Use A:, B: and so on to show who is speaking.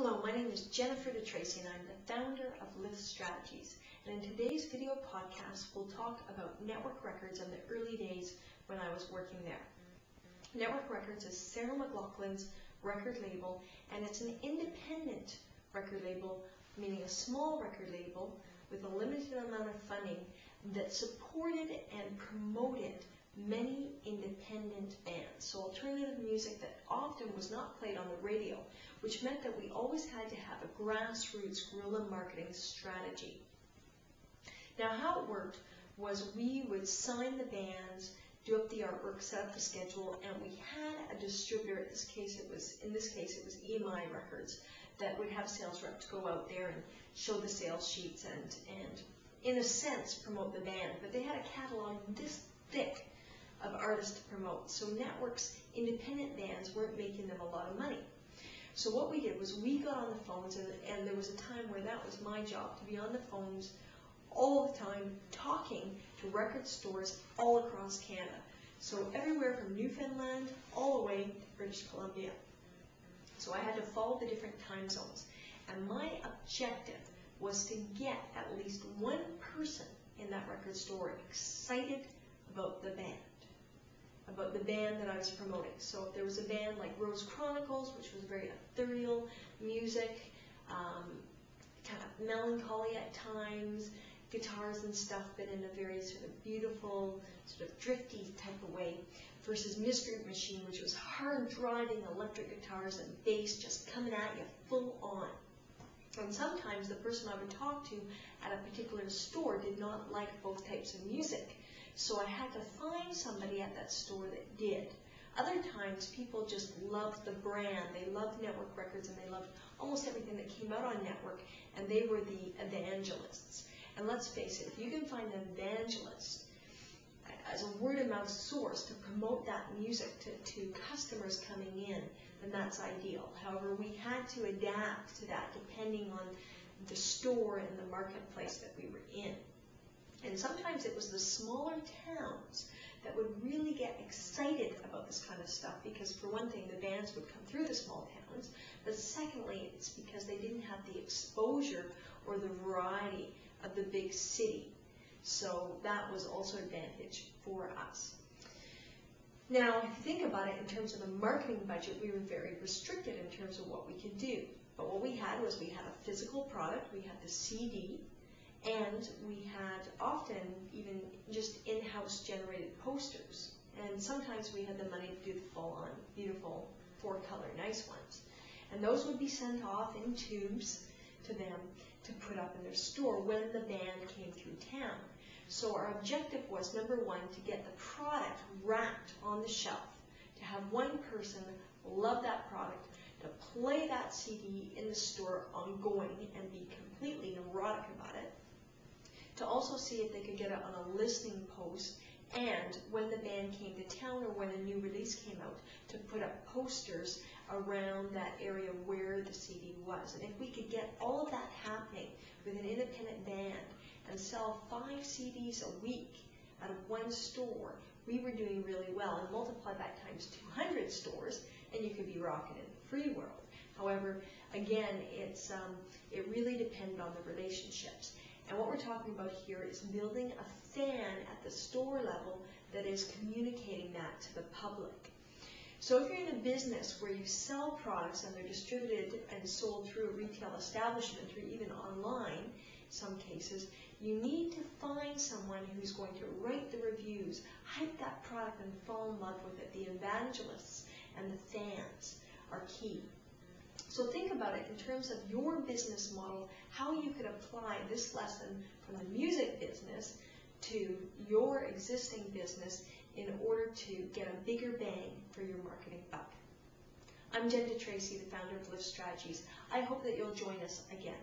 A: Hello, my name is Jennifer DeTracey and I'm the founder of Lift Strategies. And in today's video podcast, we'll talk about Network Records and the early days when I was working there. Network Records is Sarah McLaughlin's record label, and it's an independent record label, meaning a small record label with a limited amount of funding that supported and promoted many independent bands. So alternative music that often was not played on the radio, which meant that we always had to have a grassroots guerrilla marketing strategy. Now how it worked was we would sign the bands, do up the artwork, set up the schedule, and we had a distributor. In this case it was EMI Records that would have sales reps go out there and show the sales sheets and in a sense promote the band. But they had a catalog this thick of artists to promote. So networks, independent bands weren't making them a lot of money. So what we did was we got on the phones, and there was a time where that was my job, to be on the phones all the time talking to record stores all across Canada. So everywhere from Newfoundland all the way to British Columbia. So I had to follow the different time zones. And my objective was to get at least one person in that record store excited about the band that I was promoting. So if there was a band like Rose Chronicles, which was very ethereal music, kind of melancholy at times, guitars and stuff, but in a very sort of beautiful, sort of drifty type of way, versus Mystery Machine, which was hard driving electric guitars and bass just coming at you full on. And sometimes the person I would talk to at a particular store did not like both types of music. So I had to find somebody at that store that did. Other times people just loved the brand. They loved Network Records and they loved almost everything that came out on Network, and they were the Evangelists. And let's face it, if you can find an evangelist as a word-of-mouth source to promote that music to customers coming in, then that's ideal. However, we had to adapt to that depending on the store and the marketplace that we were in. And sometimes it was the smaller towns that would really get excited about this kind of stuff, because for one thing, the bands would come through the small towns, but secondly, it's because they didn't have the exposure or the variety of the big city. So that was also an advantage for us. Now, if you think about it in terms of the marketing budget, we were very restricted in terms of what we could do. But what we had was we had a physical product, we had the CD, and we had often even just in-house generated posters. And sometimes we had the money to do the full-on, beautiful, four-color, nice ones. And those would be sent off in tubes to them to put up in their store when the band came through town. So our objective was, number one, to get the product wrapped on the shelf, to have one person love that product, to play that CD in the store ongoing and be completely neurotic about it, to also see if they could get it on a listening post, and when the band came to town or when a new release came out, to put up posters around that area where the CD was. And if we could get all of that happening with an independent band and sell 5 CDs a week out of one store, we were doing really well. And multiply that times 200 stores, and you could be rocking in the free world. However, again, it really depended on the relationships. And what we're talking about here is building a fan at the store level that is communicating that to the public. So if you're in a business where you sell products and they're distributed and sold through a retail establishment or even online, in some cases, you need to find someone who's going to write the reviews, hype that product and fall in love with it. The evangelists and the fans are key. So think about it in terms of your business model, how you could apply this lesson from the music business to your existing business in order to get a bigger bang for your marketing buck. I'm Jen DeTracey, the founder of Lift Strategies. I hope that you'll join us again.